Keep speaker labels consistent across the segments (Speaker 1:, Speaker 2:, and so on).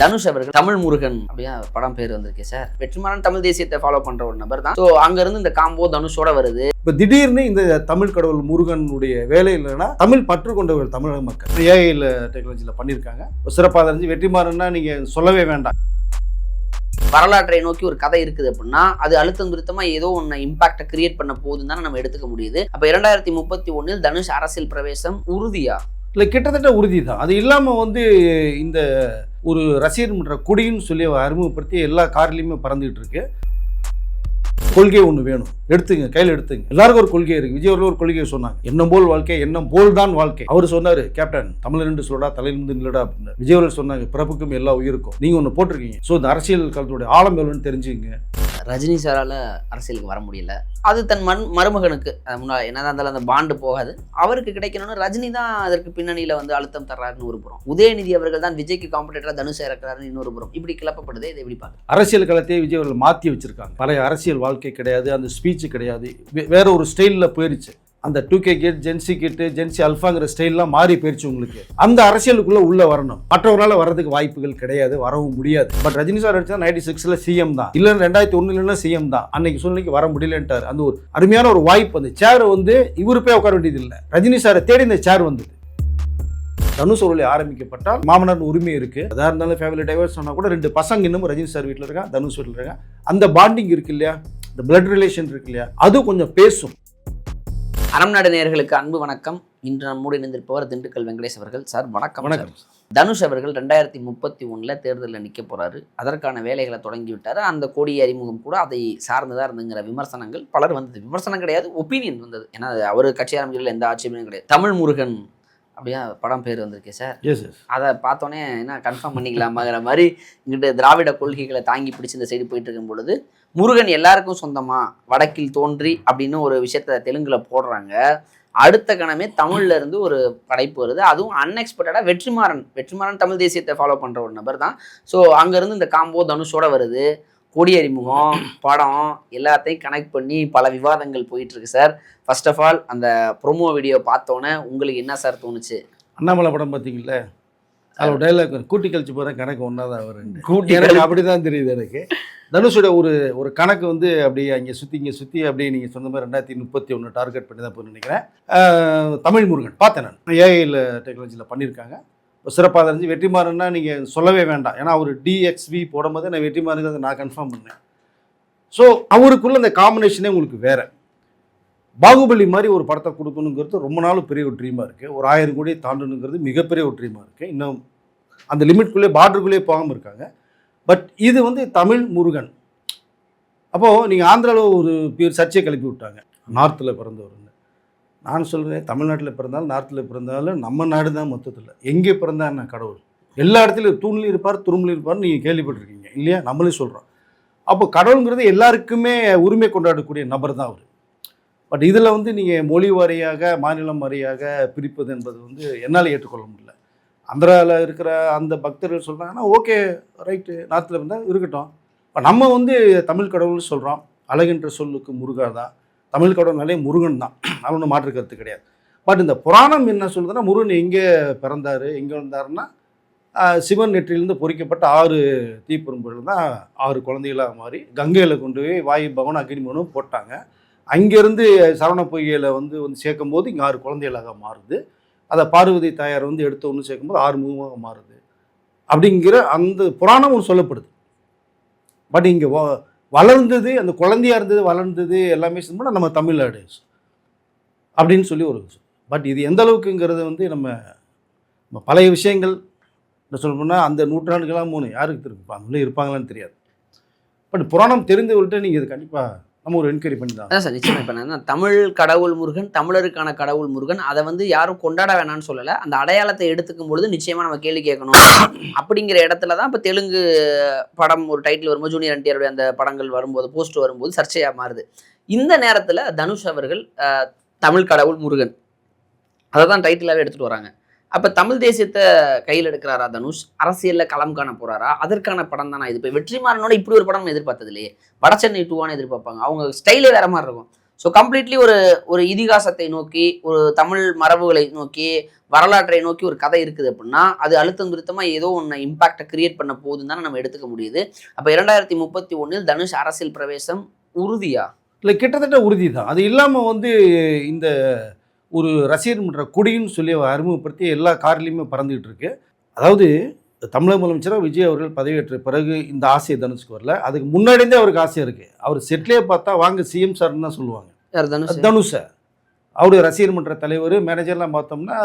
Speaker 1: தனுஷ் அவர்கள் தமிழ் முருகன் அப்படியா படம் பேர் வந்திருக்கு சார். வெற்றிமாறன் தமிழ் தேசியத்தை ஃபாலோ பண்ற ஒரு நபர் தான். ஸோ அங்க இருந்து இந்த காம்போ தனுஷோட வருது.
Speaker 2: இப்போ திடீர்னு இந்த தமிழ் கடவுள் முருகனுடைய வேலை இல்லைன்னா தமிழ் பற்று கொண்டவர்கள் தமிழக மக்கள் ஏஐல டெக்னாலஜியில் பண்ணியிருக்காங்க. சிறப்பாக தெரிஞ்சு வெற்றிமாறன்னா நீங்கள் சொல்லவே வேண்டாம்.
Speaker 1: வரலாற்றை நோக்கி ஒரு கதை இருக்குது அப்படின்னா அது அழுத்தம் திருத்தமா ஏதோ ஒன்று இம்பாக்டை கிரியேட் பண்ண போகுதுன்னு தான் நம்ம எடுத்துக்க முடியுது. அப்ப 2031 தனுஷ் அரசியல் பிரவேசம் உறுதியா?
Speaker 2: இல்லை, கிட்டத்தட்ட உறுதி தான். அது இல்லாமல் இந்த ஒரு ரசிகர் மன்ற கொடின்னு சொல்லி அறிமுகப்படுத்தி எல்லா கார்லையுமே பறந்துகிட்டு இருக்கு. கொள்கை ஒன்று வேணும், எடுத்துங்க, கையில் எடுத்துங்க. எல்லாருக்கும் ஒரு கொள்கை இருக்கு. விஜய் அவர்கள் ஒரு கொள்கையை சொன்னாங்க, எண்ணம் போல் வாழ்க்கை, எண்ணம் போல் தான் வாழ்க்கை. அவர் சொன்னார், கேப்டன் தமிழ் சொல்லடா, தலையிலிருந்து நில்லடா அப்படின்னு. விஜய் அவர்கள் சொன்னாங்க, பிறப்புக்கும் எல்லா உயிருக்கும். நீங்க ஒன்று போட்டிருக்கீங்க. ஸோ இந்த அரசியல் காலத்துடைய ஆழம் எவ்வளோன்னு தெரிஞ்சுங்க.
Speaker 1: ரஜினி சாரால அரசியலுக்கு வர முடியல. அது தன் மருமகனுக்கு என்னதான் இருந்தாலும் அந்த பாண்டு போகாது, அவருக்கு கிடைக்கணும்னு ரஜினி தான் அதற்கு பின்னணியில வந்து அழுத்தம் தர்றாருன்னு ஒரு புறம், உதயநிதி அவர்கள் தான் விஜய்க்கு காம்படிட்டரா தனுஷ் இறக்குறாருன்னு இன்னொரு புறம். இப்படி கிளப்பப்படுது. இதை எப்படி பார்க்க?
Speaker 2: அரசியல் களத்தையே விஜய் அவர்கள் மாற்றி வச்சிருக்காங்க. பழைய அரசியல் வாழ்க்கை கிடையாது, அந்த ஸ்பீச் கிடையாது, வேற ஒரு ஸ்டைலில் போயிருச்சு. அந்த 2K கிட், ஜென்சி கிட்டு, ஜென்சி அல்ஃபாங்கிற ஸ்டைல்லாம் மாறி போயிடுச்சு. உங்களுக்கு அந்த அரசியலுக்குள்ள உள்ள வரணும். மற்றவரால் வர்றதுக்கு வாய்ப்புகள் கிடையாது, வரவும் முடியாது. பட் ரஜினி சார் அடிச்சா 96ல் சிஎம் தான், இல்லை 2001 சிஎம் தான். அன்னைக்கு சூழ்நிலைக்கு வர முடியலன்ட்டார். அந்த ஒரு அருமையான ஒரு வாய்ப்பு. அந்த சேரை இவரு போய் உட்கார வேண்டியது இல்லை, ரஜினி சாரை தேடி இந்த சேர் வந்தது. தனுஷ் அவர்களை ஆரம்பிக்கப்பட்டால் மாமனார் உரிமை இருக்கு. அதாக இருந்தாலும் ஃபேமிலி டைவர்ஸ் சொன்னா கூட 2 பசங்க இன்னும் ரஜினி சார் வீட்டில் இருக்கான், தனுஷ் வீட்டில் இருக்கான். அந்த பாண்டிங் இருக்கு இல்லையா, இந்த பிளட் ரிலேஷன் இருக்கு இல்லையா, அது கொஞ்சம் பேசும்.
Speaker 1: அறம் நாடு நேயர்களுக்கு அன்பு வணக்கம். இன்று நம்மோடு இணைந்திருப்பவர் திண்டுக்கல் வெங்கடேஷ் அவர்கள். சார் வணக்கம்.
Speaker 2: வணக்கம்.
Speaker 1: தனுஷ் அவர்கள் 2031 தேர்தலில் நிற்க போறாரு. அதற்கான வேலைகளை தொடங்கி விட்டாரு. அந்த கோடி அறிமுகம் கூட அதை சார்ந்துதான் இருந்துங்கிற விமர்சனங்கள் பலர் வந்தது. விமர்சனம் கிடையாது, ஒப்பீனியன் வந்தது. ஏன்னா அவர் கட்சி ஆரம்பிக்கல, எந்த ஆட்சியும் கிடையாது. தமிழ் முருகன் அப்படியா படம் பேர் வந்திருக்கு சார். அதை பார்த்தோன்னே என்ன கன்ஃபார்ம் பண்ணிக்கலாமாங்கிற மாதிரி இங்கிட்ட திராவிட கொள்கைகளை தாங்கி பிடிச்சி இந்த சைடு போயிட்டு இருக்கும் பொழுது முருகன் எல்லாருக்கும் சொந்தமா, வடக்கில் தோன்றி அப்படின்னு ஒரு விஷயத்த தெலுங்குல போடுறாங்க. அடுத்த கணமே தமிழ்ல இருந்து ஒரு படைப்பு வருது. அதுவும் அன்எக்ஸ்பெக்டடா வெற்றிமாறன் தமிழ் தேசியத்தை ஃபாலோ பண்ற ஒரு நபர் தான். ஸோ அங்கிருந்து இந்த காம்போ தனுஷோட வருது. கொடி அறிமுகம், படம் எல்லாத்தையும் கனெக்ட் பண்ணி பல விவாதங்கள் போயிட்டு இருக்கு சார். ஃபர்ஸ்ட் ஆஃப் ஆல் அந்த ப்ரோமோ வீடியோ பார்த்தோன்னே உங்களுக்கு என்ன சார் தோணுச்சு?
Speaker 2: அண்ணாமலை படம் பார்த்தீங்களா, அதோட டைலாக் கூட்டி கழிச்சு போகிற கணக்கு ஒன்றா தான் வரும். எனக்கு அப்படி தான் தெரியுது. எனக்கு தனுஷோட ஒரு கணக்கு அப்படியே அங்கே சுற்றி அப்படியே நீங்கள் சொன்ன மாதிரி 2031 டார்கெட் பண்ணி தான் போய் நினைக்கிறேன். தமிழ் முருகன் பார்த்தேன் நான், ஏஐல டெக்னாலஜியில் பண்ணியிருக்காங்க. சிறப்பாக தெரிஞ்சு வெற்றிமாறன்னா நீங்கள் சொல்லவே வேண்டாம். ஏன்னா அவர் DXV போடும்போது நான் வெற்றிமாறன் நான் கன்ஃபார்ம் பண்ணேன். ஸோ அவருக்குள்ள அந்த காம்பினேஷனே உங்களுக்கு வேறு. பாகுபலி மாதிரி ஒரு படத்தை கொடுக்கணுங்கிறது ரொம்ப நாள் பெரிய ஒரு ட்ரீமாக இருக்குது. ஒரு 1000 கோடி தாண்டணுங்கிறது மிகப்பெரிய ஒரு ட்ரீமாக இருக்குது. இன்னும் அந்த லிமிட்குள்ளே பார்டருக்குள்ளே போகாமல் இருக்காங்க. பட் இது தமிழ் முருகன். அப்போது நீங்கள் ஆந்திராவில் ஒரு பேர் சர்ச்சையை கிளப்பி விட்டாங்க, நார்த்தில் பிறந்தவர். நான் சொல்கிறேன், தமிழ்நாட்டில் பிறந்தாலும் நார்த்தில் பிறந்தாலும் நம்ம நாடு தான் மொத்தத்தில். எங்கே பிறந்தா என்ன கடவுள்? எல்லா இடத்துலையும் தூண்லையும் இருப்பார், துரும்புலையும் இருப்பார். நீங்கள் கேள்விப்பட்டிருக்கீங்க இல்லையா? நம்மளே சொல்கிறோம். அப்போ கடவுளுங்கிறது எல்லாருக்குமே உரிமை கொண்டாடக்கூடிய நபர் தான் அவர். பட் இதில் நீங்கள் மொழி வாரியாக, மாநிலம் வாரியாக பிரிப்பது என்பது என்னால் ஏற்றுக்கொள்ள முடியல. ஆந்திராவில் இருக்கிற அந்த பக்தர்கள் சொல்கிறாங்கன்னா ஓகே ரைட்டு, நார்த்தில் இருந்தால் இருக்கட்டும். இப்போ நம்ம தமிழ் கடவுள்னு சொல்கிறோம். அழகின்ற சொல்லுக்கு முருகா தான், தமிழ் கடவுள்னாலே முருகன் தான், அது ஒன்றும் மாற்று கருத்து கிடையாது. பட் இந்த புராணம் என்ன சொல்லுதுன்னா, முருகன் எங்கே பிறந்தார், எங்கே வந்தாருன்னா சிவன் நெற்றிலிருந்து பொறிக்கப்பட்ட 6 தீப்பெரும்புகள் தான் 6 குழந்தைகளாக மாறி கங்கையில் கொண்டு போய் வாயு பகவான் அக்னிமனும் போட்டாங்க. அங்கேருந்து சரவண பொய்கையில் சேர்க்கும் போது இங்கே 6 குழந்தைகளாக மாறுது. அதை பார்வதி தாயார் எடுத்து ஒன்று சேர்க்கும்போது 6 முகமாக மாறுது அப்படிங்கிற அந்த புராணம் ஒன்று சொல்லப்படுது. பட் இங்கே வளர்ந்தது, அந்த குழந்தையாக இருந்தது, வளர்ந்தது எல்லாமே சொன்னோம்னா நம்ம தமிழ்நாடு அப்படின்னு சொல்லி ஒரு. பட் இது எந்த அளவுக்குங்கிறது நம்ம பழைய விஷயங்கள் சொல்லணும்னா அந்த நூற்றாண்டுகளாக 3 யாருக்கு திருப்பாங்களே இருப்பாங்களான்னு தெரியாது. பட் புராணம் தெரிந்தவர்கிட்ட நீங்கள் இது கண்டிப்பாக நம்ம ஒரு என்கொயரி பண்ணி தான்
Speaker 1: சார். நிச்சயமாக இப்போ நான் தமிழ் கடவுள் முருகன், தமிழருக்கான கடவுள் முருகன், அதை யாரும் கொண்டாட வேணாம்னு சொல்லலை. அந்த அடையாளத்தை எடுத்துக்கும் பொழுது நிச்சயமாக நம்ம கேள்வி கேட்கணும். அப்படிங்கிற இடத்துல தான் இப்போ தெலுங்கு படம் ஒரு டைட்டில் வரும்போது, ஜூனியர் NTR அந்த படங்கள் வரும்போது, போஸ்ட் வரும்போது சர்ச்சையாக மாறுது. இந்த நேரத்தில் தனுஷ் அவர்கள் தமிழ் கடவுள் முருகன் அதை தான் டைட்டிலாகவே எடுத்துகிட்டு வராங்க. அப்போ தமிழ் தேசியத்தை கையில் எடுக்கிறாரா தனுஷ்? அரசியலில் களம் காண போகிறாரா? அதற்கான படம் தானே இது. இப்போ வெற்றிமாறனோட இப்படி ஒரு படம் எதிர்பார்த்தது இல்லையே. வடச்சென்னை 2 எதிர்பார்ப்பாங்க. அவங்க ஸ்டைலே வேற மாதிரி இருக்கும். ஸோ கம்ப்ளீட்லி ஒரு ஒரு இதிகாசத்தை நோக்கி, ஒரு தமிழ் மரபுகளை நோக்கி, வரலாற்றை நோக்கி ஒரு கதை இருக்குது அப்படின்னா, அது அழுத்தம் திருத்தமா ஏதோ ஒண்ணு இம்பாக்ட்ட கிரியேட் பண்ண போகுதுன்னு தானே நம்ம எடுத்துக்க முடியுது. அப்ப 2031 தனுஷ் அரசியல் பிரவேசம் உறுதியா?
Speaker 2: இல்ல கிட்டத்தட்ட உறுதி தான். அது இல்லாம வந்து இந்த ஒரு ரசிகர் மன்ற கொடின்னு சொல்லி அறிமுகப்படுத்தி எல்லா கார்லயுமே பறந்துகிட்டு இருக்கு. அதாவது தமிழக முதலமைச்சரா விஜய் அவர்கள் பதவியேற்ற பிறகு இந்த ஆசை தனுஷ்க்கு வரல. அதுக்கு முன்னாடியே அவருக்கு ஆசை இருக்கு. அவர் செட்லயே பார்த்தா வாங்க சிஎம் சார்ன்னு தான் சொல்லுவாங்க.
Speaker 1: யார் தனுஷ்?
Speaker 2: தனுஷ. அவருடைய ரசிகர் மன்ற தலைவர், மேனேஜர்லாம் பார்த்தோம்னா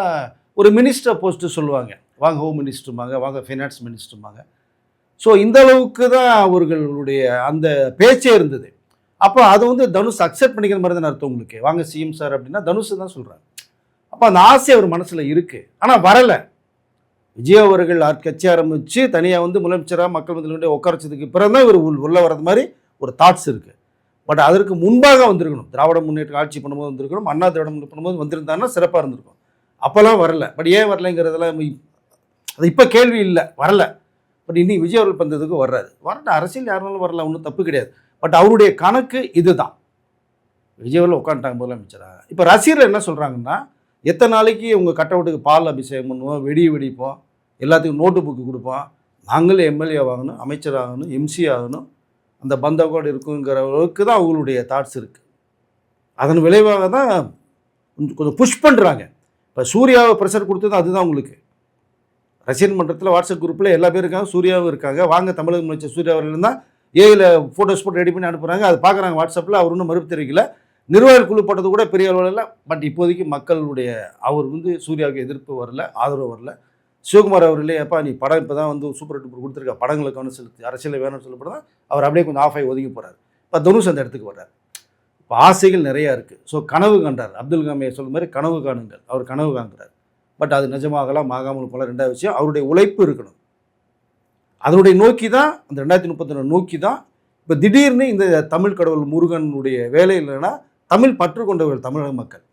Speaker 2: ஒரு மினிஸ்டர் போஸ்ட் சொல்லுவாங்க. வாங்க ஹோம் மினிஸ்டர்பாங்க, வாங்க ஃபைனான்ஸ் மினிஸ்டர்பாங்க. ஸோ இந்த அளவுக்கு தான் அவர்களுடைய அந்த பேச்சே இருந்தது. அப்போ அது வந்து தனுஷ் அக்செப்ட் பண்ணிக்கிற மாதிரி தான் அர்த்தம் உங்களுக்கு. வாங்க சிஎம் சார் அப்படின்னா தனுஷ் தான் சொல்கிறாங்க. அப்போ அந்த ஆசை அவர் மனசில் இருக்குது. ஆனால் வரலை. விஜய் அவர்கள் கட்சி ஆரம்பித்து தனியாக வந்து முதலமைச்சராக மக்கள் மத்தியில் உட்கார வச்சதுக்கு பிறகு தான் இவர் உள்ளே வர்றது மாதிரி ஒரு தாட்ஸ் இருக்குது. பட் அதற்கு முன்பாக வந்திருக்கணும். திராவிட முன்னேற்ற ஆட்சி பண்ணும்போது வந்திருக்கணும். அண்ணா திராவிட முன்னேற்ற பண்ணும்போது வந்திருந்தாங்கன்னா சிறப்பாக இருந்திருக்கும். அப்போல்லாம் வரல. பட் ஏன் வரலைங்கிறதெல்லாம் அது இப்போ கேள்வி இல்லை, வரல. பட் இன்னைக்கு விஜய் அவர்கள் பந்ததுக்கு வர்றாரு. வரட்டும், அரசியல் யாருனாலும் வரலாம், ஒன்றும் தப்பு கிடையாது. பட் அவருடைய கணக்கு இதுதான். விஜய் அவர்கள் உட்காந்துட்டாங்க முதலமைச்சராக. இப்போ ரசிகர்கள் என்ன சொல்கிறாங்கன்னா, எத்தனை நாளைக்கு உங்கள் கட்டவுட்டுக்கு பால் அபிஷேகம் பண்ணுவோம், வெடிப்போம், எல்லாத்துக்கும் நோட்டு புக்கு கொடுப்போம், நாங்களும் எம்எல்ஏ ஆகணும், அமைச்சர் ஆகணும், எம்சி ஆகணும், அந்த பந்தகோடு இருக்குங்கிற அளவுக்கு தான் அவங்களுடைய தாட்ஸ் இருக்குது. அதன் விளைவாக தான் கொஞ்சம் புஷ் பண்ணுறாங்க. இப்போ சூர்யாவை ப்ரெஷர் கொடுத்தது அதுதான் உங்களுக்கு. ரசிகர் மன்றத்தில் வாட்ஸ்அப் குரூப்பில் எல்லா பேரும் இருக்காங்க, சூர்யாவும் இருக்காங்க. வாங்க தமிழக முதலமைச்சர் சூர்யா அவர்கள் தான் ஏயில் ஃபோட்டோஸ் போட்டு ரெடி பண்ணி அனுப்புகிறாங்க. அது பார்க்குறாங்க வாட்ஸ்அப்பில். அவர் இன்னும் மறுப்பு தெரிவிக்கல. நிர்வாக குழு போட்டது கூட பெரிய அளவில் இல்லை. பட் இப்போதைக்கு மக்களுடைய அவர் வந்து சூர்யாவுக்கு எதிர்ப்பு வரல, ஆதரவு வரல. சிவகுமார் அவர்களே அப்பா நீ படம் இப்போ தான் வந்து சூப்பர் டூப்பர் கொடுத்துருக்க, படங்களுக்கு கவனம் செலுத்தி அரசியல் வேணும்னு சொல்லப்படுதான் அவர் அப்படியே கொஞ்சம் ஆஃப் ஆகி ஒதுங்கி போகிறார். இப்போ தனுஷ் அந்த இடத்துக்கு வர்றார். இப்போ ஆசைகள் நிறையா இருக்குது. ஸோ கனவு கண்டார். அப்துல் கலாமே சொல்ல மாதிரி கனவு காணுங்கள். அவர் கனவு காண்கிறார். பட் அது நிஜமாகலாம் ஆகாமல் போல. ரெண்டாவது விஷயம், அவருடைய உழைப்பு இருக்கணும். அதனுடைய நோக்கி தான் அந்த 2031 நோக்கி தான். இப்போ திடீர்னு இந்த தமிழ் கடவுள் முருகனுடைய வேலை இல்லைன்னா தமிழ் பற்று கொண்டவர்கள் தமிழக மக்கள்.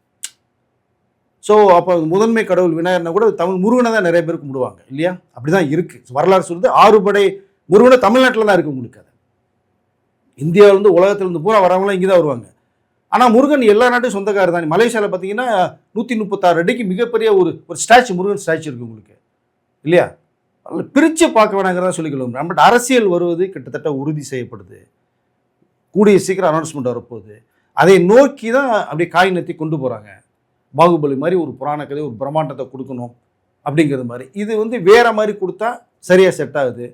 Speaker 2: ஸோ அப்போ முதன்மை கடவுள் விநாயகர்னா கூட தமிழ் முருகனை தான் நிறைய பேர் கும்பிடுவாங்க இல்லையா? அப்படி தான் இருக்குது. வரலாறு சொல்லுது 6 படை முருகனை தமிழ்நாட்டில் தான் இருக்குது உங்களுக்கு. அது இந்தியாவிலேருந்து உலகத்திலேருந்து பூரா வரவங்களாம் இங்கே தான் வருவாங்க. ஆனால் முருகன் எல்லா நாட்டும் சொந்தக்காரர் தான். மலேசியாவில் பார்த்தீங்கன்னா 136 அடிக்கு மிகப்பெரிய ஒரு ஸ்டாச்சு, முருகன் ஸ்டாச்சு இருக்குது உங்களுக்கு இல்லையா? அதில் பிரித்து பார்க்க வேணாங்கிறதா சொல்லிக்கொள்ளும். பட் அரசியல் வருவது கிட்டத்தட்ட உறுதி செய்யப்படுது. கூடிய சீக்கிரம் அனௌன்ஸ்மெண்ட் வரப்போகுது. அதை நோக்கி தான் அப்படியே காய் நத்தி கொண்டு போகிறாங்க. பாகுபலி மாதிரி ஒரு புராண கதை, ஒரு பிரம்மாண்டத்தை கொடுக்கணும் அப்படிங்கிறது மாதிரி. இது வந்து வேறு மாதிரி கொடுத்தா சரியாக செட் ஆகுது.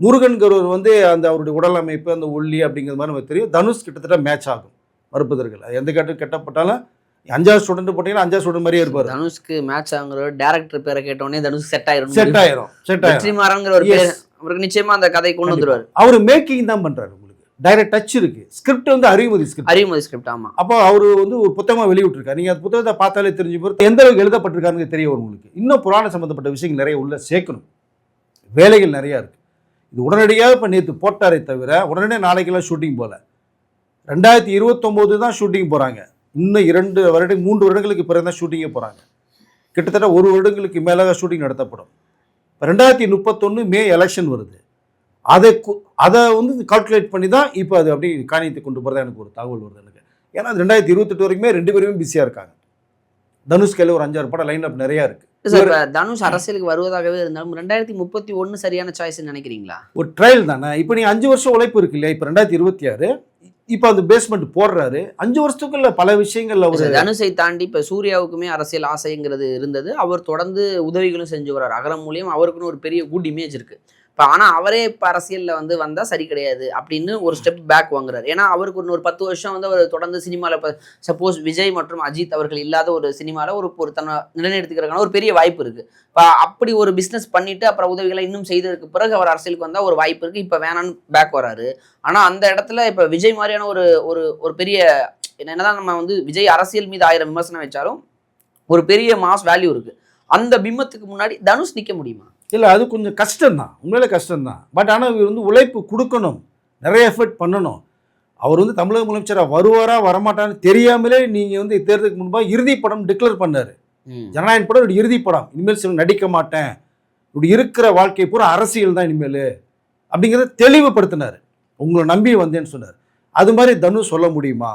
Speaker 2: முருகன்கிறவர் வந்து அந்த அவருடைய உடல் அமைப்பு, அந்த ஒல்லி அப்படிங்கிறது மாதிரி நமக்கு தெரியும். தனுஷ் கிட்டத்தட்ட மேட்ச் ஆகும். மறுப்பதற்கு அது எந்த கெட்டப்பட்டாலும் 5வது ஸ்டூடெண்ட் போட்டிங்கன்னா 5வது ஸ்டூடெண்ட் மாதிரியே இருப்பார்.
Speaker 1: தனுஷ்க்கு மேட்ச் ஆகுற டேரக்டர் பேரை கேட்டோடனே தனுஷ் செட் ஆயிரும். வெற்றிமாறன்ங்கிற ஒரு பேர் அவருக்கு நிச்சயமா அந்த கதை கொண்டு வந்துருவார்.
Speaker 2: அவர் மேக்கிங் தான் பண்றாரு. உங்களுக்கு டைரக்ட் டச் இருக்கு. ஸ்கிரிப்ட் வந்து அறிவுமதி
Speaker 1: ஸ்கிரிப்ட். ஆமா.
Speaker 2: அப்போ அவர் வந்து ஒரு புத்தகமாக வெளியிட்டிருக்காரு. நீங்க அந்த புத்தகத்தை பார்த்தாலே தெரிஞ்சு போகிறது எந்த அளவுக்கு எழுதப்பட்டிருக்காருன்னு தெரிய வரும் உங்களுக்கு. இன்னும் புராண சம்பந்தப்பட்ட விஷயங்கள் நிறைய உள்ள சேர்க்கணும். வேலைகள் நிறையா இருக்கு. இது உடனடியாக இப்போ நேற்று போட்டாரே தவிர உடனே நாளைக்கெல்லாம் ஷூட்டிங் போல. 2029 தான் ஷூட்டிங் போகிறாங்க. இன்னும் 3 வருடங்களுக்கு பிறகு தான் ஷூட்டிங்கே போகிறாங்க. கிட்டத்தட்ட 1 வருடங்களுக்கு மேலாக ஷூட்டிங் நடத்தப்படும். 2031 மே எலெக்ஷன் வருது. அதை வந்து கால்குலேட் பண்ணி தான் இப்போ அது அப்படி காணியத்தை கொண்டு போகிறதா எனக்கு ஒரு தகவல் வருது எனக்கு. ஏன்னா 2028 வரைக்குமே 2 பேருமே பிஸியாக இருக்காங்க. தனுஷ் கையில் ஒரு 5-6 படம் லைன் அப் நிறையா இருக்குது.
Speaker 1: சார் தனுஷ் அரசியலுக்கு வருவதாகவே இருந்தாலும் 2031 சரியான சாய்ஸ் நினைக்கிறீங்களா?
Speaker 2: ஒரு ட்ரையல் தானே. இப்போ நீங்கள் 5 வருஷம் உழைப்பு இருக்கு இல்லையா? இப்போ 2026 இப்போ அந்த பேஸ்மெண்ட் போடுறாரு. 5 வருஷத்துக்குள்ள பல விஷயங்கள்ல ஒரு
Speaker 1: தனுஷை தாண்டி இப்போ சூர்யாவுக்குமே அரசியல் ஆசைங்கிறது இருந்தது. அவர் தொடர்ந்து உதவிகளும் செஞ்சு வர்றாரு. அகரம் மூலியம் அவருக்குன்னு ஒரு பெரிய குட் இமேஜ் இருக்கு. இப்போ ஆனால் அவரே இப்போ அரசியலில் வந்தால் சரி கிடையாது அப்படின்னு ஒரு ஸ்டெப் பேக் வாங்குறாரு. ஏன்னா அவருக்கு ஒரு 10 வருஷம் அவர் தொடர்ந்து சினிமாவில் இப்போ சப்போஸ் விஜய் மற்றும் அஜித் அவர்கள் இல்லாத ஒரு சினிமாவில் ஒரு தன்னை நிலைநிறுத்திக்கிறதுக்கான ஒரு பெரிய வாய்ப்பு இருக்குது. இப்போ அப்படி ஒரு பிஸ்னஸ் பண்ணிவிட்டு அப்புறம் உதவிகளை இன்னும் செய்ததுக்கு பிறகு அவர் அரசியலுக்கு வந்தால் ஒரு வாய்ப்பு இருக்குது. இப்போ வேணான்னு பேக் வராரு. ஆனால் அந்த இடத்துல இப்போ விஜய் மாதிரியான ஒரு பெரிய என்னதான் நம்ம விஜய் அரசியல் மீது 1000 விமர்சனம் வச்சாலும் ஒரு பெரிய மாஸ் வேல்யூ இருக்குது. அந்த பிம்பத்துக்கு முன்னாடி தனுஷ் நிற்க முடியுமா?
Speaker 2: இல்லை, அது கொஞ்சம் கஷ்டம்தான், உண்மையிலே கஷ்டம்தான். பட் ஆனால் இவர் உழைப்பு கொடுக்கணும், நிறைய எஃபர்ட் பண்ணணும். அவர் தமிழக முதலமைச்சராக வருவாரா வரமாட்டான்னு தெரியாமலே நீங்கள் தேர்தலுக்கு முன்பாக இறுதி படம் டிக்ளேர் பண்ணார். ஜனநாயக படம் இப்படி இறுதி படம், இனிமேல் நடிக்க மாட்டேன், இப்படி இருக்கிற வாழ்க்கை பூரா அரசியல் தான் இனிமேல் அப்படிங்கிறத தெளிவுபடுத்தினார். உங்களை நம்பி வந்தேன்னு சொன்னார். அது மாதிரி தனுஷ் சொல்ல முடியுமா?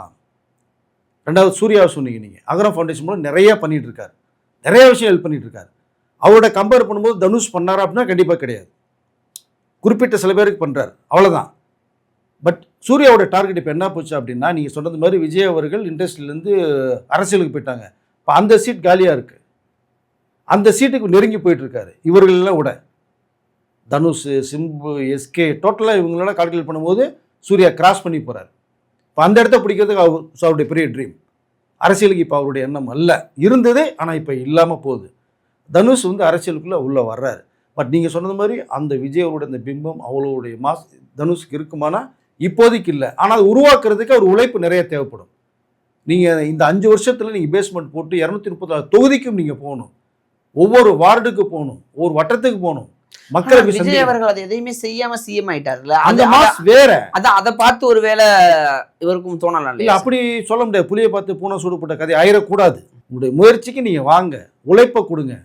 Speaker 2: ரெண்டாவது சூர்யாவை சொன்னீங்க நீங்கள், அகரம் ஃபவுண்டேஷன் மூலம் நிறைய பண்ணிட்டு இருக்காரு, நிறைய விஷயம் ஹெல்ப் பண்ணிட்டு இருக்காரு. அவரோட கம்பேர் பண்ணும்போது தனுஷ் பண்ணாரா அப்படின்னா கண்டிப்பாக கிடையாது. குறிப்பிட்ட சில பேருக்கு பண்ணுறாரு, அவ்வளோதான். பட் சூர்யாவோட டார்கெட் இப்போ என்ன போச்சு அப்படின்னா, நீங்கள் சொன்னது மாதிரி விஜய் அவர்கள் இண்டஸ்ட்ரியிலேருந்து அரசியலுக்கு போயிட்டாங்க. இப்போ அந்த சீட் காலியாக இருக்குது, அந்த சீட்டுக்கு நெருங்கி போயிட்டு இருக்காரு. இவர்களெல்லாம் விட தனுஷ், சிம்பு, எஸ்கே டோட்டலாக இவங்களெல்லாம் கால்குலேட் பண்ணும்போது சூர்யா கிராஸ் பண்ணி போகிறார். இப்போ அந்த இடத்த பிடிக்கிறதுக்கு அவருடைய பெரிய ட்ரீம். அரசியலுக்கு இப்போ அவருடைய எண்ணம் அல்ல, இருந்தது, ஆனால் இப்போ இல்லாமல் போகுது. தனுஷ் வந்து அரசியலுக்குள்ளே உள்ளே வர்றாரு. பட் நீங்கள் சொன்னது மாதிரி அந்த விஜய் அவருடைய அந்த பிம்பம் அவ்வளோடைய மாஸ் தனுஷுக்கு இருக்குமானா இப்போதைக்கு இல்லை. ஆனால் அது உருவாக்குறதுக்கு அவர் உழைப்பு நிறைய தேவைப்படும். நீங்கள் இந்த 5 வருஷத்தில் நீங்கள் பேஸ்மெண்ட் போட்டு 236 தொகுதிக்கும் நீங்கள் போகணும், ஒவ்வொரு வார்டுக்கு போகணும், ஒவ்வொரு வட்டத்துக்கு போகணும். மக்களுக்கு
Speaker 1: விஜய் அவர்கள் அதை எதையுமே செய்யாம சிஎம் ஆயிட்டாருல்ல,
Speaker 2: அந்த மாஸ் வேற.
Speaker 1: அதான் அதை பார்த்து ஒரு வேலை இவருக்கும் தோணலாம்
Speaker 2: இல்லை, அப்படி சொல்ல முடியாது. புளியை பார்த்து பூனை சூடுபட்ட கதை ஆயிடக்கூடாது. உங்களுடைய முயற்சிக்கு நீங்கள் வாங்க, உழைப்பை கொடுங்க.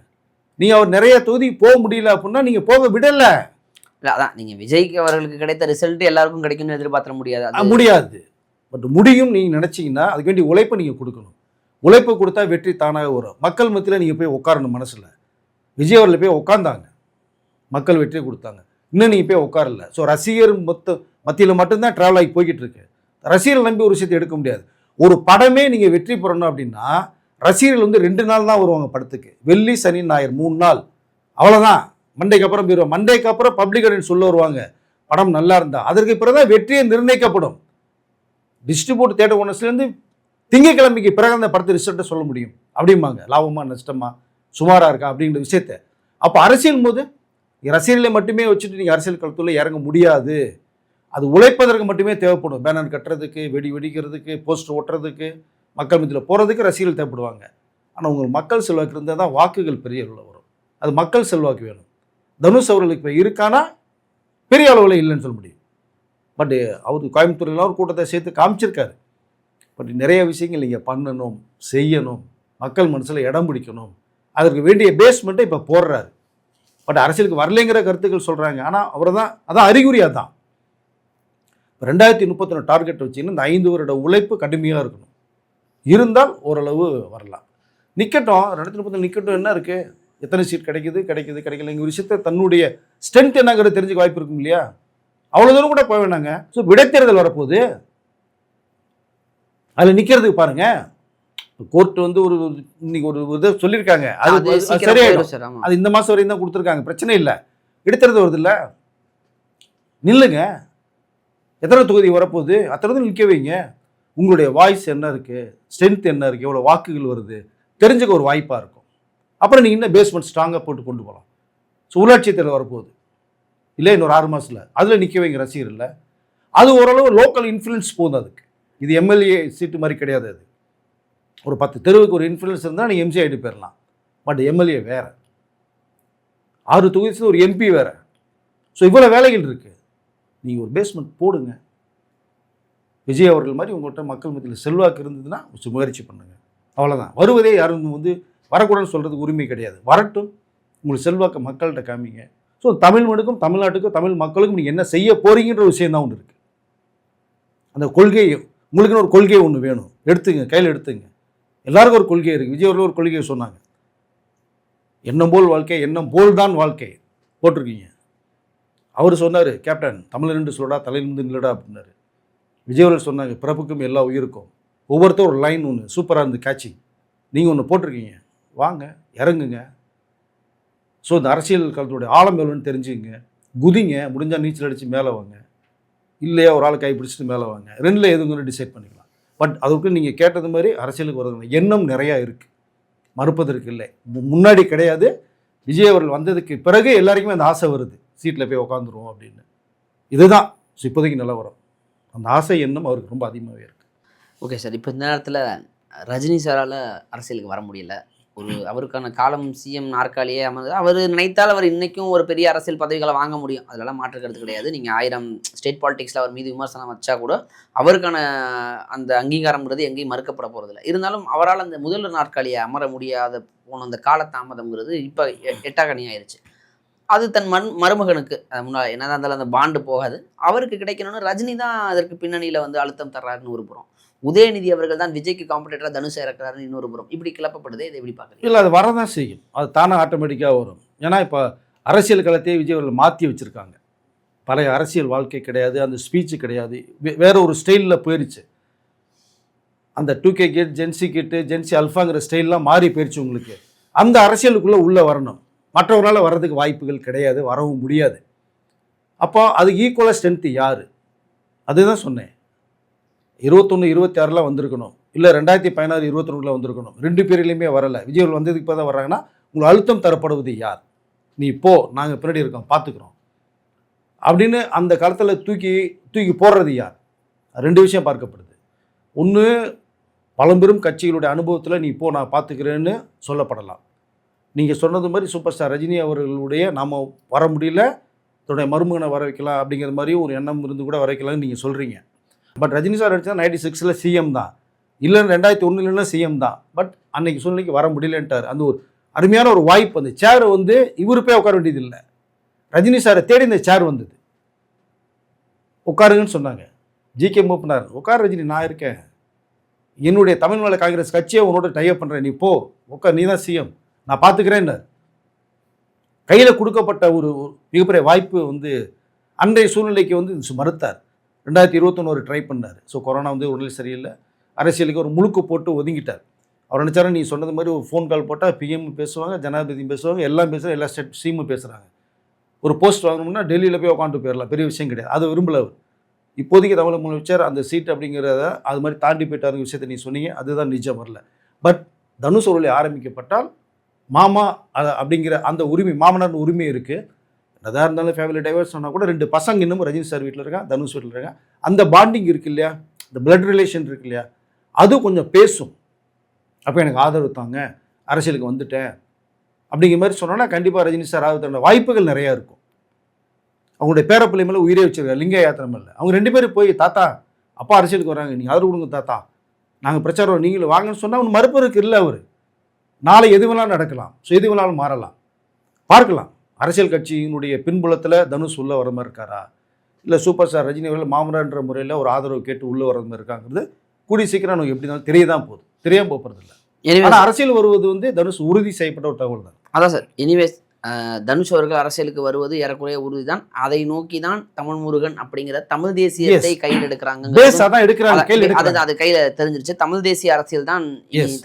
Speaker 2: நீங்கள் அவர் நிறைய தொகுதிக்கு போக முடியல அப்படின்னா நீங்கள் போக விடல.
Speaker 1: இல்லை, அதான் நீங்கள் விஜய்க்கு அவர்களுக்கு கிடைத்த ரிசல்ட் எல்லாருக்கும் கிடைக்கும்னு எதிர்பார்த்த முடியாது.
Speaker 2: முடியாது. பட் முடியும் நீங்கள் நினச்சிங்கன்னா அதுக்கு வேண்டிய உழைப்பை நீங்கள் கொடுக்கணும். உழைப்பை கொடுத்தா வெற்றி தானாக வரும். மக்கள் மத்தியில் நீங்கள் போய் உட்காரணும். மனசில் விஜய் அவர்கள் போய் உட்காந்தாங்க, மக்கள் வெற்றியை கொடுத்தாங்க. இன்னும் நீங்கள் போய் உட்காரல. ஸோ ரசிகர் மத்தியில் மட்டும்தான் ட்ராவல் ஆகி போய்கிட்டு இருக்கு. ரசிகர்கள் நம்பி ஒரு விஷயத்தை எடுக்க முடியாது. ஒரு படமே நீங்கள் வெற்றி பெறணும் அப்படின்னா ரசிகர்கள் வந்து 2 நாள் தான் வருவாங்க படத்துக்கு. வெள்ளி, சனி, ஞாயிறு 3 நாள், அவ்வளோதான். மண்டேக்கு அப்புறம் போயிடுவோம். மண்டேக்கு அப்புறம் பப்ளிக் ஆடியன்ஸ் சொல்ல வருவாங்க, படம் நல்லா இருந்தால். அதற்கு பிறகு தான் வெற்றியை நிர்ணயிக்கப்படும். டிஸ்ட்ரிபியூட் தேட்டர் ஓனர்ஸ்லேருந்து திங்கக்கிழமைக்கு பிறகு அந்த படத்தை ரிசல்ட்டை சொல்ல முடியும். அப்படிம்பாங்க, லாபமா நஷ்டமா, சுமாராக இருக்கா அப்படிங்கிற விஷயத்த. அப்போ அரசியல் போது ரசிகர்களை மட்டுமே வச்சுட்டு நீங்கள் அரசியல் களத்தில் இறங்க முடியாது. அது உழைப்பதற்கு மட்டுமே தேவைப்படும். பேனர் கட்டுறதுக்கு, வெடிக்கிறதுக்கு, போஸ்டர் ஒட்டுறதுக்கு, மக்கள் மத்தியில் போகிறதுக்கு ரசிகர்கள் தேவைப்படுவாங்க. ஆனால் உங்களுக்கு மக்கள் செல்வாக்கு இருந்தால் தான் வாக்குகள் பெரிய அளவில் வரும். அது மக்கள் செல்வாக்கு வேணும். தனுஷ் அவர்களுக்கு இப்போ இருக்கானா பெரிய அளவில் இல்லைன்னு சொல்ல முடியும். பட் அவர் கோயம்புத்தூரில் ஒரு கூட்டத்தை சேர்த்து காமிச்சிருக்காரு. பட் நிறைய விஷயங்கள் நீங்கள் பண்ணணும், செய்யணும், மக்கள் மனசில் இடம் பிடிக்கணும். அதற்கு வேண்டிய பேஸ்மெண்ட்டை இப்போ போடுறாரு. பட் அரசியலுக்கு வரலைங்கிற கருத்துக்கள் சொல்கிறாங்க. ஆனால் அவர் தான், அதான் அறிகுறியாக தான். 2031 டார்கெட் வச்சிங்கன்னா இந்த 5 வருட உழைப்பு கடுமையாக இருக்கணும். இருந்தால் ஓரளவு வரலாம். நிற்கட்டும், 2030 நிற்கட்டும். என்ன இருக்குது, எத்தனை சீட் கிடைக்கல இங்கே விஷயத்தை தன்னுடைய ஸ்ட்ரென்த் என்னங்கிறது தெரிஞ்சுக்க வாய்ப்பு இருக்கும் இல்லையா? அவ்வளோ தூரம் கூட போக வேணாங்க. ஸோ விடைத்தேர்தல் வரப்போகுது, அதில் நிற்கிறதுக்கு பாருங்கள். கோர்ட் வந்து இன்னைக்கு ஒரு இதை சொல்லியிருக்காங்க, அது சரியாயிடும். அது இந்த மாதம் வரையும் தான் கொடுத்துருக்காங்க, பிரச்சனை இல்லை. இடைத்தேர்தல் வருது இல்லை, நில்லுங்க. எத்தனை தொகுதி வரப்போகுது, அத்தனை நிற்க வைங்க. உங்களுடைய வாய்ஸ் என்ன இருக்குது, ஸ்ட்ரென்த் என்ன இருக்குது, எவ்வளோ வாக்குகள் வருது தெரிஞ்சுக்க ஒரு வாய்ப்பாக இருக்கும். அப்புறம் நீங்கள் இன்னும் பேஸ்மெண்ட் ஸ்ட்ராங்காக போட்டு கொண்டு போகலாம். ஸோ உள்ளாட்சி தேர்தல் வரப்போகுது இல்லை, இன்னொரு 6 மாதத்தில், அதில் நிற்க வைங்க ரசிகர் இல்லை. அது ஓரளவு லோக்கல் இன்ஃப்ளூயன்ஸ் போகுது அதுக்கு. இது எம்எல்ஏ சீட்டு மாதிரி கிடையாது. அது ஒரு 10 தெருவுக்கு ஒரு இன்ஃப்ளூயன்ஸ் இருந்தால் நீங்கள் எம்சி ஆகிட்டு போயிடலாம். பட் எம்எல்ஏ வேறு, 6 தொகுதி ஒரு எம்பி வேறு. ஸோ இவ்வளோ வேலைகள் இருக்குது. நீங்கள் ஒரு பேஸ்மெண்ட் போடுங்க. விஜய் அவர்கள் மாதிரி உங்கள்கிட்ட மக்கள் மத்தியில் செல்வாக்கு இருந்ததுன்னா முயற்சி பண்ணுங்கள், அவ்வளோதான். வருவதே யாரும் வந்து வரக்கூடாதுன்னு சொல்கிறதுக்கு உரிமை கிடையாது. வரட்டும், உங்களுக்கு செல்வாக்கு மக்கள்கிட்ட காமிங்க. ஸோ தமிழ் மண்ணுக்கும், தமிழ்நாட்டுக்கும், தமிழ் மக்களுக்கும் நீங்கள் என்ன செய்ய போகிறீங்கன்ற விஷயம் தான் ஒன்று இருக்குது. அந்த கொள்கையை, உங்களுக்குன்னு ஒரு கொள்கை ஒன்று வேணும், எடுத்துங்க, கையில் எடுத்துங்க. எல்லாருக்கும் ஒரு கொள்கை இருக்குது. விஜய் அவர்கள் ஒரு கொள்கையை சொன்னாங்க, எண்ணம் போல் வாழ்க்கை, எண்ணம் போல் தான் வாழ்க்கை போட்டிருக்கீங்க. அவர் சொன்னார், கேப்டன் தமிழ் சொல்லடா, தலையிலிருந்து நில்லடா அப்படின்னாரு. விஜய் அவர்கள் சொன்னாங்க, பிறப்புக்கும் எல்லா உயிருக்கும். ஒவ்வொருத்தரும் ஒரு லைன் ஒன்று சூப்பராக இருந்து கேட்சிங். நீங்கள் ஒன்று போட்டிருக்கீங்க, வாங்க இறங்குங்க. ஸோ இந்த அரசியல் காலத்துடைய ஆழம் எவ்வளோன்னு தெரிஞ்சுங்க, குதிங்க. முடிஞ்சால் நீச்சல் அடித்து மேலே வாங்க, இல்லையா ஒரு ஆள் கை பிடிச்சிட்டு மேலே வாங்க. 2ல் எதுங்கன்னு டிசைட் பண்ணிக்கலாம். பட் அதுக்கு நீங்கள் கேட்டது மாதிரி அரசியலுக்கு வருதுங்க, எண்ணம் நிறையா இருக்குது, மறுப்பதற்கு இல்லை. முன்னாடி கிடையாது, விஜய் அவர்கள் வந்ததுக்கு பிறகு எல்லாருக்குமே அந்த ஆசை வருது, சீட்டில் போய் உட்காந்துருவோம் அப்படின்னு. இதுதான் இப்போதைக்கு நிலவரம். அந்த ஆசை எண்ணம் அவருக்கு ரொம்ப அதிகமாகவே இருக்குது.
Speaker 1: ஓகே சார், இப்போ இந்த நேரத்தில் ரஜினி சாரால் அரசியலுக்கு வர முடியல. அவருக்கான காலம் சிஎம் நாற்காலியே அமர்ந்து, அவர் நினைத்தால் அவர் இன்றைக்கும் ஒரு பெரிய அரசியல் பதவிகளை வாங்க முடியும், அதெல்லாம் மாற்றுக்கிறது கிடையாது. நீங்கள் 1000 ஸ்டேட் பாலிடிக்ஸில் அவர் மீது விமர்சனம் வச்சா கூட அவருக்கான அந்த அங்கீகாரம்ங்கிறது எங்கேயும் மறுக்கப்பட போகிறதில்ல. இருந்தாலும் அவரால் அந்த முதல் நாற்காலியை அமர முடியாத போன அந்த காலதாமதம்ங்கிறது இப்போ எட்டாக்கணியாயிருச்சு. அது தன் மருமகனுக்கு முன்னாள் என்னதான் இருந்தாலும் அந்த பாண்டு போகாது, அவருக்கு கிடைக்கணும்னு ரஜினி தான் அதற்கு பின்னணியில் வந்து அழுத்தம் தர்றாருன்னு ஒரு புறம். உதயநிதி அவர்கள் தான் விஜய்க்கு காம்படிட்டரா தனுஷை இறக்குறாருன்னு இன்னொரு புறம் இப்படி கிளப்பப்படுது. இதை எப்படி பார்க்குறீங்க?
Speaker 2: இல்லை, அது வரதான் செய்யும். அது தானே ஆட்டோமேட்டிக்காக வரும். ஏன்னா இப்போ அரசியல் களத்தையே விஜய் அவர்கள் மாற்றி வச்சுருக்காங்க. பழைய அரசியல் வாழ்க்கை கிடையாது, அந்த ஸ்பீச்சு கிடையாது, வேற ஒரு ஸ்டைலில் போயிடுச்சு. அந்த 2K கிட், ஜென்சி கிட்டு, ஜென்சி அல்ஃபாங்கிற ஸ்டைல்லாம் மாறி போயிடுச்சு உங்களுக்கு. அந்த அரசியலுக்குள்ளே உள்ளே வரணும். மற்றவர்களால் வர்றதுக்கு வாய்ப்புகள் கிடையாது, வரவும் முடியாது. அப்போ அது ஈக்குவலாக ஸ்ட்ரென்த்து யார்? அதுதான் சொன்னேன். 21, 26 வந்திருக்கணும், இல்லை 2016, 22 வந்திருக்கணும். 2 பேரிலையுமே வரலை. விஜய் வந்ததுக்கு இப்போ தான் வர்றாங்கன்னா உங்களுக்கு அழுத்தம் தரப்படுவது யார்? நீ போ, நாங்கள் பின்னாடி இருக்கோம், பார்த்துக்குறோம் அப்படின்னு அந்த காலத்தில் தூக்கி போடுறது யார்? 2 விஷயம் பார்க்கப்படுது. ஒன்று, பழம்பெரும் கட்சிகளுடைய அனுபவத்தில் நீ போ, நான் பார்த்துக்கிறேன்னு சொல்லப்படலாம். நீங்கள் சொன்னது மாதிரி சூப்பர் ஸ்டார் ரஜினி அவர்களுடைய நாம் வர முடியல, தன்னுடைய மருமகனை வர வைக்கலாம் அப்படிங்கிற மாதிரி ஒரு எண்ணம் இருந்து கூட வர வைக்கலாம்னு நீங்கள் சொல்கிறீங்க. பட் ரஜினி சார் அடித்தா 96 சிஎம் தான், இல்லைன்னு 2001 சிஎம் தான். பட் அன்னைக்கு சூழ்நிலைக்கு வர முடியலன்ட்டார். அந்த ஒரு அருமையான ஒரு வாய்ப்பு. அந்த சேரை இவரு போய் உட்கார வேண்டியது இல்லை, ரஜினி சாரை தேடி இந்த சேர் வந்தது. உட்காருங்கன்னு சொன்னாங்க. ஜிகே மூப்பனார், உட்கார் ரஜினி, நான் இருக்கேன், என்னுடைய தமிழ்நாடு காங்கிரஸ் கட்சியை உன்னோட டைப் பண்ணுறேன், நீ போ உட்கார், நீ தான் சிஎம், நான் பார்த்துக்கிறேன்னு கையில் கொடுக்கப்பட்ட ஒரு மிகப்பெரிய வாய்ப்பு அன்றைய சூழ்நிலைக்கு மறுத்தார். 2021 ட்ரை பண்ணார். ஸோ கொரோனா உடனே சரியில்லை, அரசியலுக்கு ஒரு முழுக்க போட்டு ஒதுங்கிட்டார். அவர் நினச்சாரு நீ சொன்னது மாதிரி ஒரு ஃபோன் கால் போட்டால் பிஎம் பேசுவாங்க, ஜனாதிபதியும் பேசுவாங்க, எல்லாம் பேசுகிறாங்க, எல்லா ஸ்டேட் சிஎம்மும் பேசுகிறாங்க. ஒரு போஸ்ட் வாங்கணும்னா டெல்லியில் போய் உட்காந்துட்டு போயிடலாம், பெரிய விஷயம் கிடையாது. அது விரும்பல அவர். இப்போதைக்கு தமிழக முதலமைச்சர் அந்த சீட் அப்படிங்கிறத அது மாதிரி தாண்டி போயிட்டாருங்க விஷயத்தை நீ சொன்னீங்க, அதுதான் நிஜம் வரல. பட் தனுஷ் அவர்களை ஆரம்பிக்கப்பட்டால் மாமா அப்படிங்கிற அந்த உரிமை, மாமனார் உரிமை இருக்குது. எதாக இருந்தாலும் ஃபேமிலி டைவர்ஸ் சொன்னால் கூட 2 பசங்க இன்னும் ரஜினி சார் வீட்டில் இருக்கான், தனுஷ் வீட்டில் இருக்கான். அந்த பாண்டிங் இருக்கு இல்லையா, இந்த பிளட் ரிலேஷன் இருக்கு இல்லையா, அது கொஞ்சம் பேசும். அப்போ எனக்கு ஆதரவு தாங்க, அரசியலுக்கு வந்துட்டேன் அப்படிங்கிற மாதிரி சொன்னோன்னா கண்டிப்பாக ரஜினி சார் ஆதரவு வாய்ப்புகள் நிறையா இருக்கும். அவங்களுடைய பேரப்பிள்ளை மேலே உயிரே வச்சிருக்காரு, லிங்க யாத்திரை மேலே. அவங்க 2 பேரும் போய் தாத்தா அப்பா அரசியலுக்கு வராங்க, நீங்கள் ஆதரவு கொடுங்க தாத்தா, நாங்கள் பிரச்சாரம் நீங்களும் வாங்கன்னு சொன்னால் அவன் மறுப்பதற்கு இல்லை. அவர் நாளை எது வேணாலும் நடக்கலாம், ஸோ எது வேணாலும் மாறலாம், பார்க்கலாம். அரசியல் கட்சியினுடைய பின்புலத்தில் தனுஷ் உள்ளே வர மாதிரி இருக்காரா, இல்லை சூப்பர் ஸ்டார் ரஜினி அவர்கள் மாமனார்ன்ற முறையில் ஒரு ஆதரவு கேட்டு உள்ளே வர மாதிரி இருக்காங்கிறது கூடிய சீக்கிரம் நமக்கு எப்படி இருந்தாலும் தெரியதான் போகுது, தெரியாமல் போகிறது இல்லை. ஆனால் அரசியல் வருவது தனுஷ் உறுதி செய்யப்பட்ட ஒரு தகவல் தான்.
Speaker 1: அதான் சார். எனிவேஸ், தனுஷ் அவர்கள் அரசியலுக்கு வருவது ஏறக்குறைய உறுதிதான். அதை நோக்கி தான் தமிழ் முருகன் அப்படிங்கிற தமிழ் தேசியத்தை கையில் எடுக்கிறாங்க. அது கையில தெரிஞ்சிருச்சு. தமிழ் தேசிய அரசியல் தான்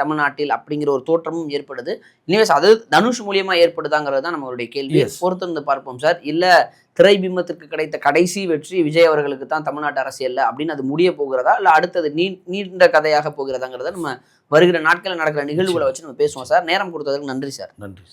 Speaker 1: தமிழ்நாட்டில் அப்படிங்கிற ஒரு தோற்றமும் ஏற்படுது. இனிவேஸ் அது தனுஷ் மூலியமா ஏற்படுதாங்கிறது தான் நம்மளுடைய கேள்வி. பொறுத்திருந்து பார்ப்போம் சார். இல்ல திரை பிம்பத்திற்கு கிடைத்த கடைசி வெற்றி விஜய் அவர்களுக்கு தான் தமிழ்நாட்டு அரசியல்ல அப்படின்னு அது முடிய போகிறதா, இல்ல அடுத்தது நீண்ட கதையாக போகிறதாங்கிறத நம்ம வருகிற நாட்களில் நடக்கிற நிகழ்வுகளை வச்சு நம்ம பேசுவோம் சார். நேரம் கொடுத்ததுக்கு நன்றி சார்.
Speaker 2: நன்றி.